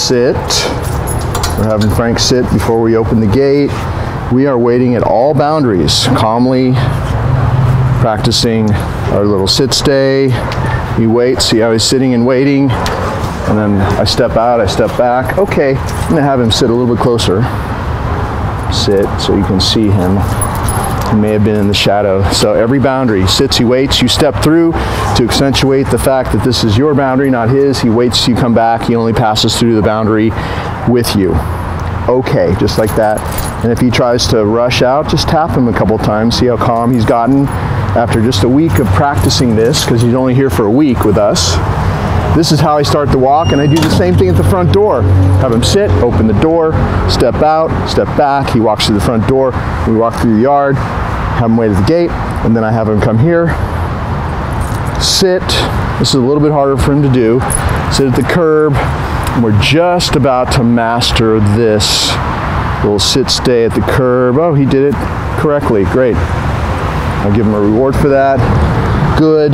sit. We're having Frank sit before we open the gate. We are waiting at all boundaries, calmly practicing our little sit stay. He waits, see how he's sitting and waiting, and then I step out, I step back. Okay, I'm gonna have him sit a little bit closer. Sit so you can see him. He may have been in the shadow. So every boundary, he sits, he waits, you step through to accentuate the fact that this is your boundary, not his. He waits till you come back, he only passes through the boundary with you. Okay, just like that. And if he tries to rush out, just tap him a couple times, see how calm he's gotten after just a week of practicing this, because he's only here for a week with us. This is how I start the walk, and I do the same thing at the front door. Have him sit, open the door, step out, step back. He walks through the front door. We walk through the yard, have him wait at the gate, and then I have him come here, sit. This is a little bit harder for him to do. Sit at the curb. We're just about to master this little sit stay at the curb. Oh, he did it correctly. Great. I'll give him a reward for that. Good.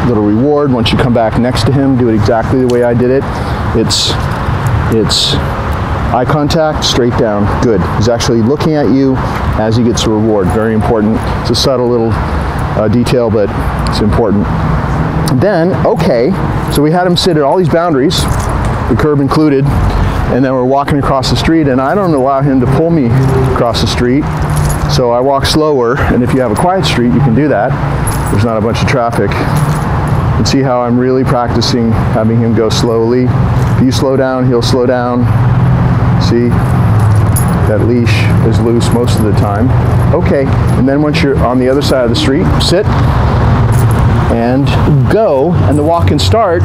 Little reward. Once you come back next to him, do it exactly the way I did it. It's eye contact, straight down. Good. He's actually looking at you as he gets a reward. Very important. It's a subtle little detail, but it's important. Then, okay, so we had him sit at all these boundaries, the curb included, and then we're walking across the street, and I don't allow him to pull me across the street, so I walk slower, and if you have a quiet street, you can do that. There's not a bunch of traffic. And see how I'm really practicing having him go slowly. If you slow down, he'll slow down. See, that leash is loose most of the time. Okay, and then once you're on the other side of the street, sit and go, and the walk can start,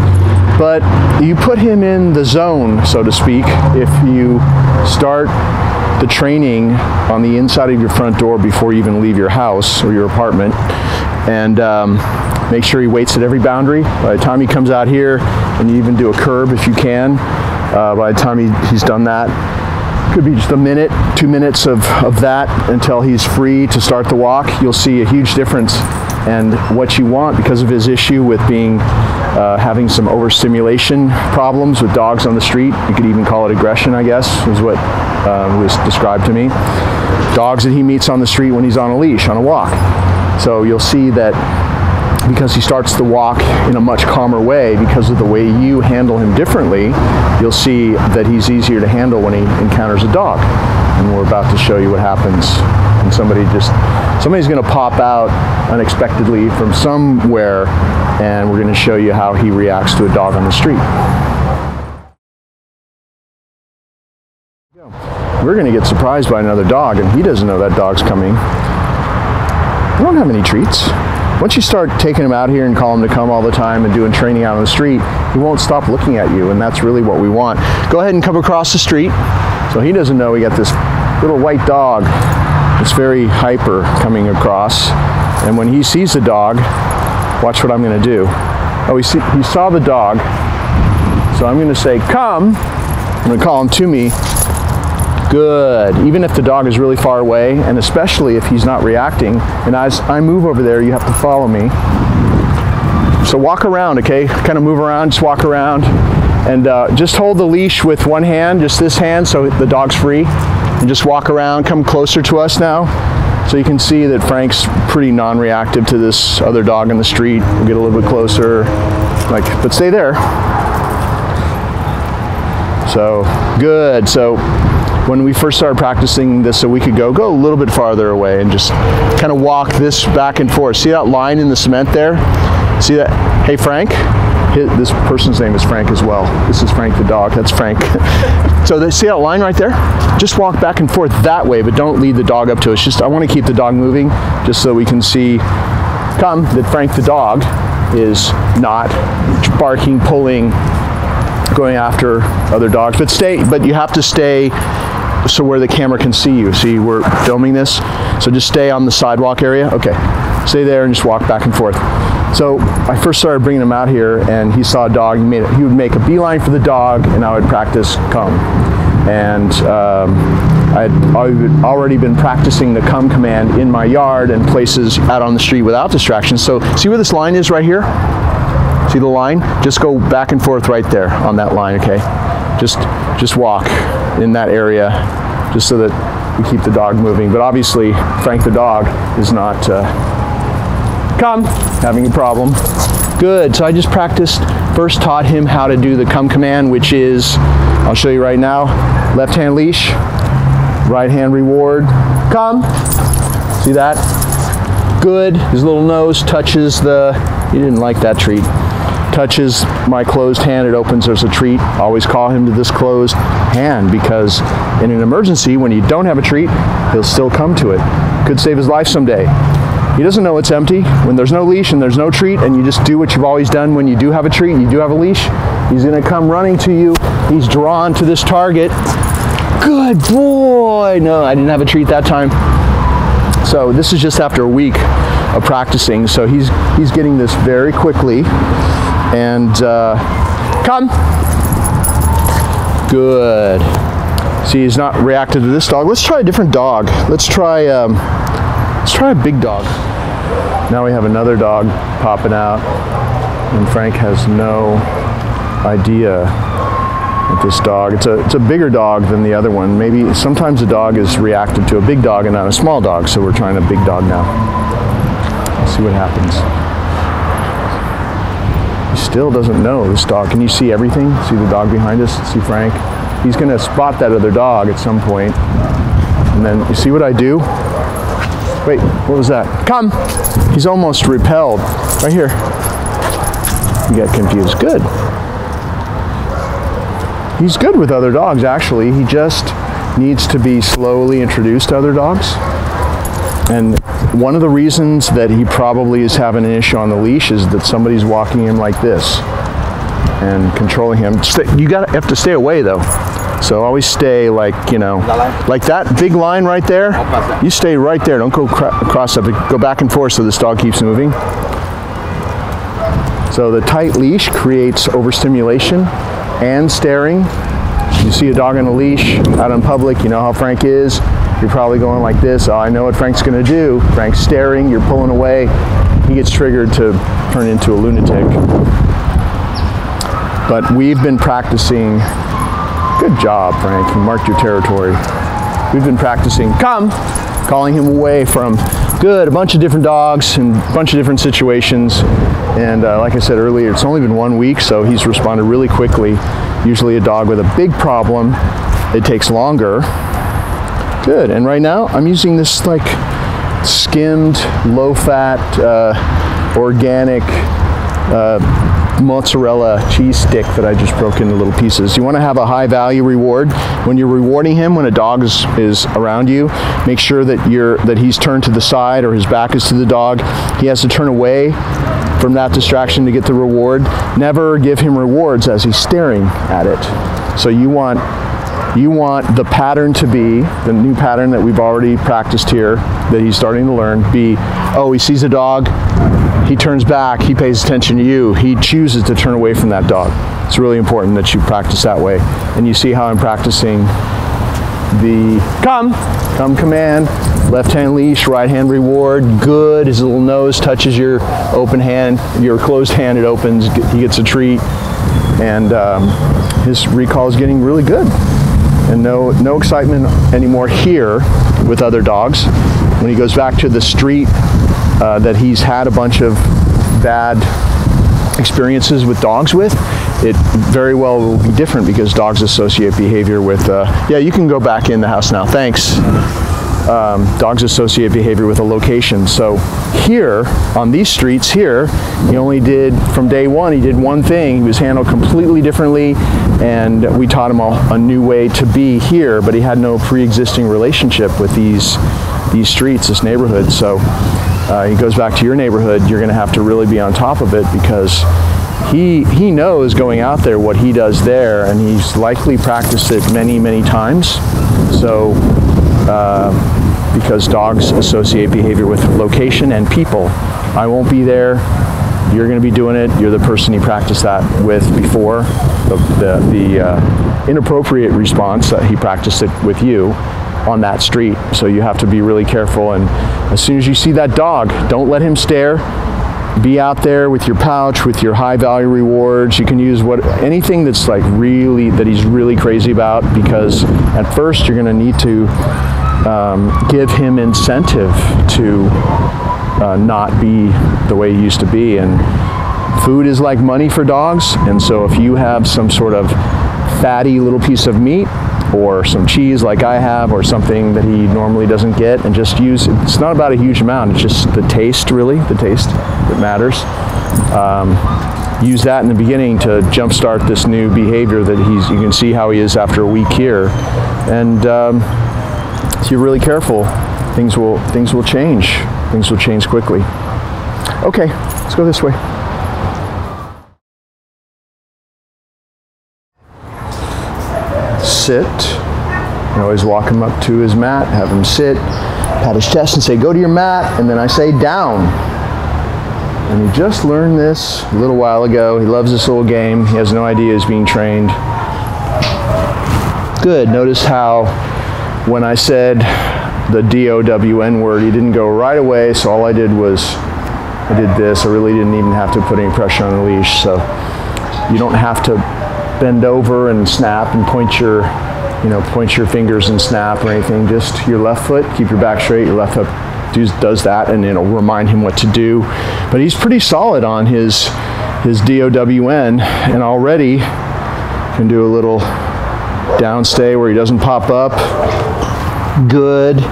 but you put him in the zone, so to speak, if you start the training on the inside of your front door before you even leave your house or your apartment, and make sure he waits at every boundary. By the time he comes out here, and you even do a curb if you can, by the time he's done that, could be just a minute, 2 minutes of that until he's free to start the walk. You'll see a huge difference. And what you want, because of his issue with being having some overstimulation problems with dogs on the street, you could even call it aggression, I guess, is what was described to me. Dogs that he meets on the street when he's on a leash, on a walk. So you'll see that because he starts the walk in a much calmer way, because of the way you handle him differently, you'll see that he's easier to handle when he encounters a dog. And we're about to show you what happens when somebody's going to pop out unexpectedly from somewhere, and we're going to show you how he reacts to a dog on the street. We're going to get surprised by another dog, and he doesn't know that dog's coming. We don't have any treats. Once you start taking him out here and call him to come all the time and doing training out on the street, he won't stop looking at you, and that's really what we want. Go ahead and come across the street. So he doesn't know we got this little white dog that's very hyper coming across, and when he sees the dog, watch what I'm going to do. Oh, he saw the dog, so I'm going to say, come. I'm going to call him to me. Good. Even if the dog is really far away, and especially if he's not reacting, and as I move over there, you have to follow me. So walk around, okay? Kind of move around, just walk around, and just hold the leash with one hand, just this hand, so the dog's free, and just walk around. Come closer to us now, so you can see that Frank's pretty non-reactive to this other dog in the street. We'll get a little bit closer, but stay there. So, good. So, when we first started practicing this a week ago, go a little bit farther away and just kind of walk this back and forth. See that line in the cement there? See that? Hey, Frank. This person's name is Frank as well. This is Frank the dog. That's Frank. So see that line right there? Just walk back and forth that way, but don't lead the dog up to us. I want to keep the dog moving just so we can see that Frank the dog is not barking, pulling, going after other dogs. But you have to stay so where the camera can see you. See, we're filming this, so just stay on the sidewalk area. Okay, stay there and just walk back and forth. So I first started bringing him out here, and he saw a dog. He would make a beeline for the dog, and I would practice come. And I had already been practicing the come command in my yard and places out on the street without distractions. So see where this line is right here? See the line? Just go back and forth right there on that line, okay? just walk in that area, just so that we keep the dog moving. But obviously, Frank the dog is not having a problem. Good. So I just first taught him how to do the come command, which is, I'll show you right now, left hand leash, right hand reward, come. See that? Good. His little nose touches he didn't like that treat. Touches my closed hand, it opens, there's a treat. Always call him to this closed hand, because in an emergency, when you don't have a treat, he'll still come to it. Could save his life someday. He doesn't know it's empty. When there's no leash and there's no treat, and you just do what you've always done when you do have a treat, you do have a leash, he's gonna come running to you. He's drawn to this target. Good boy. No, I didn't have a treat that time. So this is just after a week of practicing. So he's getting this very quickly. And come. Good. See, he's not reacted to this dog. Let's try a different dog. Let's try a big dog. Now we have another dog popping out, and Frank has no idea with this dog. It's a bigger dog than the other one. Maybe sometimes a dog is reactive to a big dog and not a small dog, so we're trying a big dog now. Let's see what happens. He still doesn't know this dog. Can you see everything? See the dog behind us? See Frank? He's gonna spot that other dog at some point. And then, you see what I do? Wait, what was that? Come! He's almost repelled. Right here. You got confused. Good. He's good with other dogs, actually. He just needs to be slowly introduced to other dogs. And one of the reasons that he probably is having an issue on the leash is that somebody's walking him like this and controlling him. You have to stay away, though. So always stay like that big line right there. You stay right there. Don't go across it. Go back and forth so this dog keeps moving. So the tight leash creates overstimulation and staring. You see a dog on a leash out in public, you know how Frank is. You're probably going like this. Oh, I know what Frank's going to do. Frank's staring. You're pulling away. He gets triggered to turn into a lunatic. But we've been practicing. Good job, Frank. You marked your territory. We've been practicing calling him away from a bunch of different dogs and a bunch of different situations. And like I said earlier, it's only been 1 week, so he's responded really quickly. Usually a dog with a big problem, it takes longer. Good. And right now, I'm using this like skimmed, low-fat, organic mozzarella cheese stick that I just broke into little pieces. You want to have a high value reward. When you're rewarding him, when a dog is around you, make sure that he's turned to the side or his back is to the dog. He has to turn away from that distraction to get the reward. Never give him rewards as he's staring at it. So you want the pattern to be, the new pattern that we've already practiced here, that he's starting to learn, be, oh, he sees a dog, he turns back, he pays attention to you, he chooses to turn away from that dog. It's really important that you practice that way. And you see how I'm practicing the come command, left hand leash, right hand reward, good. His little nose touches your open hand, your closed hand, it opens, he gets a treat. And his recall is getting really good. And no excitement anymore here with other dogs. When he goes back to the street that he's had a bunch of bad experiences with dogs with, it very well will be different because dogs associate behavior with, yeah, you can go back in the house now, thanks. Dogs associate behavior with a location. So here, on these streets here, he only did, from day one, he did one thing. He was handled completely differently, and we taught him a new way to be here, but he had no pre-existing relationship with these streets, this neighborhood. So he goes back to your neighborhood, you're gonna have to really be on top of it because he knows going out there what he does there, and he's likely practiced it many, many times. So, because dogs associate behavior with location and people. I won't be there, you're going to be doing it, you're the person he practiced that with before, the inappropriate response, he practiced it with you on that street. So you have to be really careful, and as soon as you see that dog, don't let him stare, be out there with your pouch, with your high value rewards. You can use anything that's like really, that he's really crazy about, because at first you're going to need to give him incentive to not be the way he used to be. And food is like money for dogs, and so if you have some sort of fatty little piece of meat or some cheese like I have, or something that he normally doesn't get, and just use, it's not about a huge amount, it's just the taste, really, the taste that matters. Use that in the beginning to jumpstart this new behavior that you can see how he is after a week here. And if you're really careful, things will change. Things will change quickly. Okay, let's go this way. Sit. You always walk him up to his mat, have him sit, pat his chest and say, go to your mat, and then I say down. And he just learned this a little while ago. He loves this little game. He has no idea he's being trained. Good. Notice how when I said the D-O-W-N word, he didn't go right away, so all I did was, I did this. I really didn't even have to put any pressure on the leash. So you don't have to bend over and snap and point your fingers and snap or anything. Just your left foot, keep your back straight, your left foot does that, and it'll remind him what to do. But he's pretty solid on his D-O-W-N, and already can do a little downstay where he doesn't pop up. Good.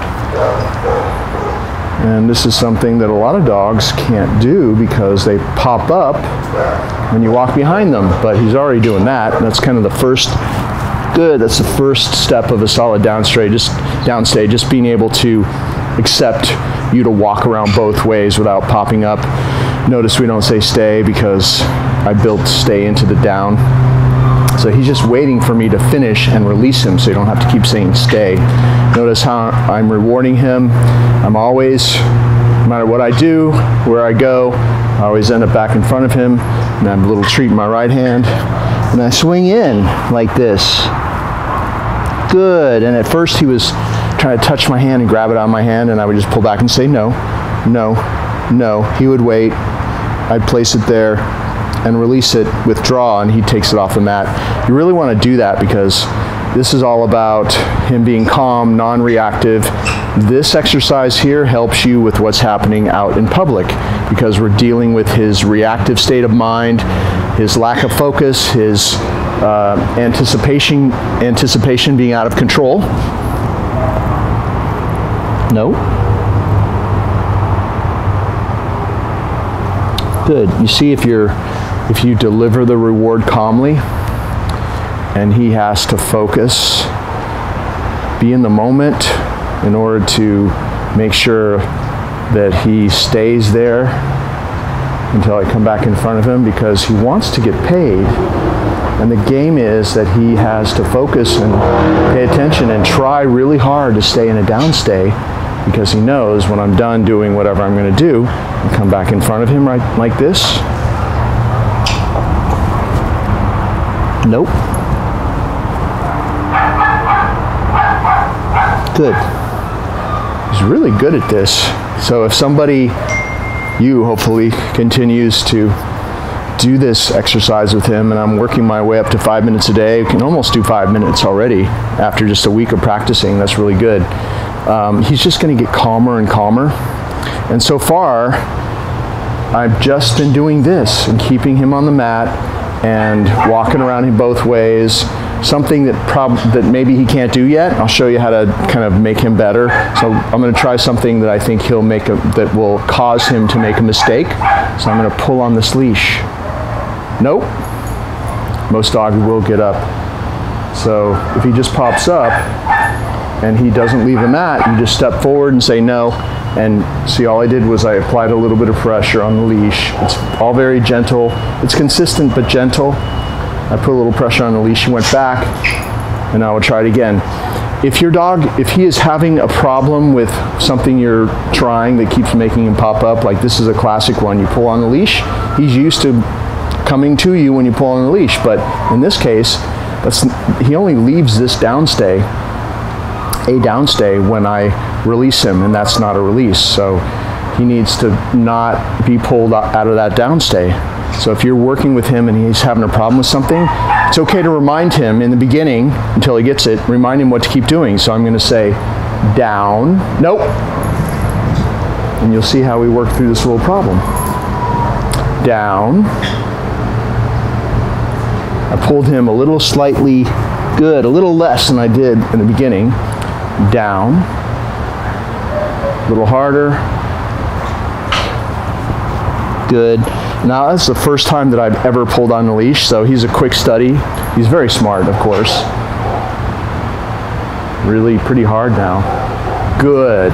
And this is something that a lot of dogs can't do because they pop up when you walk behind them, but he's already doing that. And that's kind of the first, good, that's the first step of a solid downstay, just being able to accept you to walk around both ways without popping up. Notice we don't say stay because I built stay into the down. So he's just waiting for me to finish and release him, so you don't have to keep saying stay. Notice how I'm rewarding him. I'm always, no matter what I do, where I go, I always end up back in front of him, and I have a little treat in my right hand, and I swing in like this. Good. And at first he was trying to touch my hand and grab it out of my hand, and I would just pull back and say no, no, no. He would wait. I'd place it there and release it, withdraw, and he takes it off the mat. You really want to do that because this is all about him being calm, non-reactive. This exercise here helps you with what's happening out in public because we're dealing with his reactive state of mind, his lack of focus, his anticipation being out of control. No. Good. You see, if you deliver the reward calmly and he has to focus, be in the moment in order to make sure that he stays there until I come back in front of him, because he wants to get paid. And the game is that he has to focus and pay attention and try really hard to stay in a downstay, because he knows when I'm done doing whatever I'm going to do, I'll come back in front of him right like this. Nope. Good. He's really good at this. So if somebody, you hopefully, continues to do this exercise with him, and I'm working my way up to 5 minutes a day, can almost do 5 minutes already after just a week of practicing. That's really good. He's just going to get calmer and calmer. And so far, I've just been doing this and keeping him on the mat and walking around him both ways. Something that maybe he can't do yet. I'll show you how to kind of make him better. So I'm going to try something that I think he'll make that will cause him to make a mistake. So I'm going to pull on this leash. Nope. Most dogs will get up. So if he just pops up and he doesn't leave the mat, you just step forward and say no. And see, all I did was I applied a little bit of pressure on the leash. It's all very gentle. It's consistent but gentle. I put a little pressure on the leash, he went back, and I will try it again. If your dog, if he is having a problem with something you're trying that keeps making him pop up, like this is a classic one, you pull on the leash, he's used to coming to you when you pull on the leash, but in this case, he only leaves this downstay, when I release him, and that's not a release. So he needs to not be pulled out of that downstay. So if you're working with him and he's having a problem with something, it's okay to remind him in the beginning until he gets it, remind him what to keep doing. So I'm going to say down, nope. And you'll see how we work through this little problem. Down. I pulled him a little slightly good, a little less than I did in the beginning. Down. A little harder. Good. Now that's the first time that I've ever pulled on the leash, so he's a quick study. He's very smart, of course. Really pretty hard now. Good.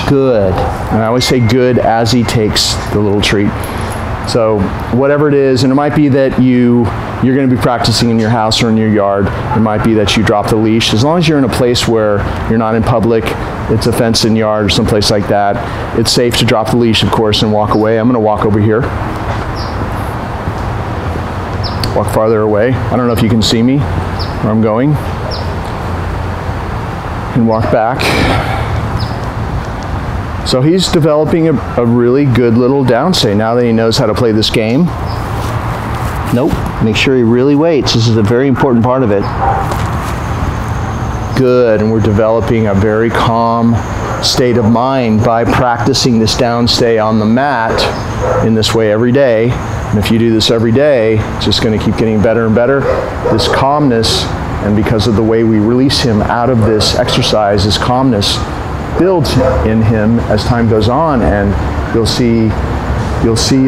Good. And I always say good as he takes the little treat. So whatever it is, and it might be that you're going to be practicing in your house or in your yard. It might be that you drop the leash. As long as you're in a place where you're not in public, it's a fenced-in yard or someplace like that, it's safe to drop the leash, of course, and walk away. I'm going to walk over here. Walk farther away. I don't know if you can see me where I'm going. And walk back. So he's developing a really good little downstay now that he knows how to play this game. Nope. Make sure he really waits. This is a very important part of it. Good. And we're developing a very calm state of mind by practicing this downstay on the mat in this way every day. And if you do this every day, it's just going to keep getting better and better. This calmness, and because of the way we release him out of this exercise, this calmness builds in him as time goes on, and you'll see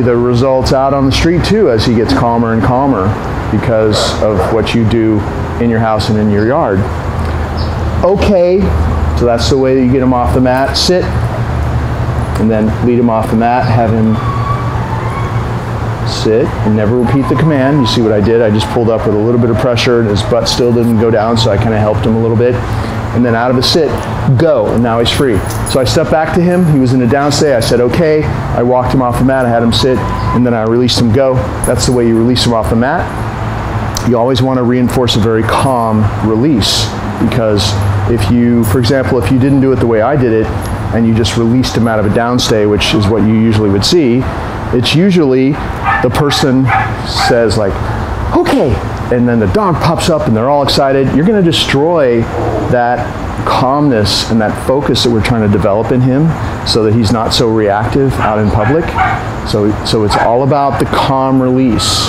the results out on the street too as he gets calmer and calmer because of what you do in your house and in your yard. Okay, so that's the way that you get him off the mat. Sit, and then lead him off the mat, have him sit, and never repeat the command. You see what I did? I just pulled up with a little bit of pressure, and his butt still didn't go down, so I kind of helped him a little bit. And then out of a sit, go, and now he's free. So I stepped back to him. He was in a downstay. I said, okay. I walked him off the mat. I had him sit, and then I released him go. That's the way you release him off the mat. You always want to reinforce a very calm release, because if you, for example, if you didn't do it the way I did it, and you just released him out of a downstay, which is what you usually would see, it's usually the person says like, okay, and then the dog pops up and they're all excited. You're going to destroy that calmness and that focus that we're trying to develop in him so that he's not so reactive out in public. So it's all about the calm release.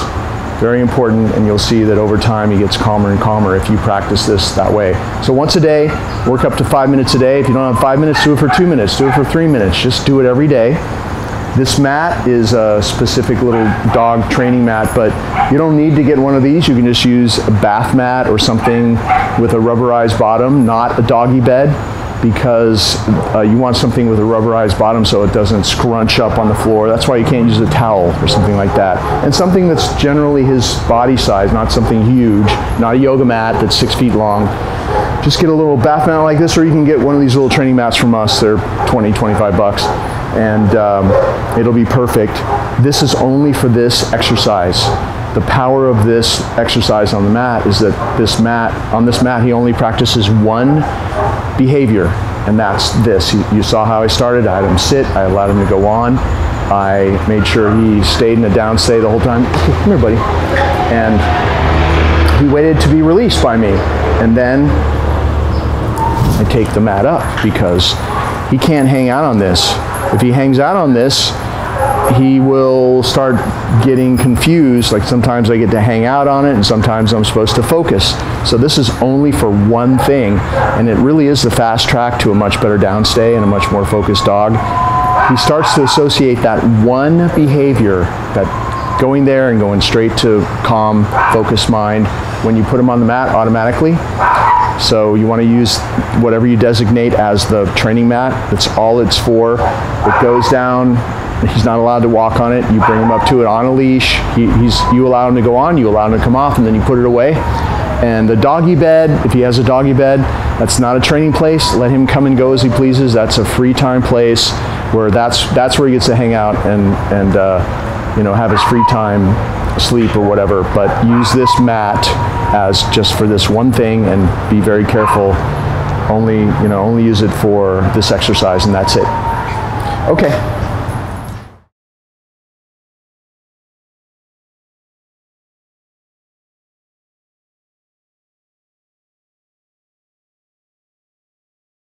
Very important, and you'll see that over time he gets calmer and calmer if you practice this that way. So once a day, work up to 5 minutes a day. If you don't have 5 minutes, do it for 2 minutes, do it for 3 minutes. Just do it every day. This mat is a specific little dog training mat, but you don't need to get one of these. You can just use a bath mat or something with a rubberized bottom, not a doggy bed, because you want something with a rubberized bottom so it doesn't scrunch up on the floor. That's why you can't use a towel or something like that. And something that's generally his body size, not something huge, not a yoga mat that's 6 feet long. Just get a little bath mat like this, or you can get one of these little training mats from us. They're 20, 25 bucks. And it'll be perfect. This is only for this exercise. The power of this exercise on the mat is that on this mat he only practices one behavior, and that's this. You saw how I started. I had him sit, I allowed him to go on, I made sure he stayed in a downstay the whole time. Okay, come here, buddy. And he waited to be released by me, and then I take the mat up because he can't hang out on this. If he hangs out on this, he will start getting confused. Like sometimes I get to hang out on it and sometimes I'm supposed to focus. So this is only for one thing, and it really is the fast track to a much better downstay and a much more focused dog. He starts to associate that one behavior, that going there and going straight to calm, focused mind, when you put him on the mat automatically. So you want to use whatever you designate as the training mat. That's all it's for. It goes down. He's not allowed to walk on it. You bring him up to it on a leash. You allow him to go on, you allow him to come off, and then you put it away. And the doggy bed, if he has a doggy bed, that's not a training place. Let him come and go as he pleases. That's a free time place where that's where he gets to hang out and have his free time, sleep or whatever. But use this mat as just for this one thing, and be very careful. Only use it for this exercise, and that's it. Okay.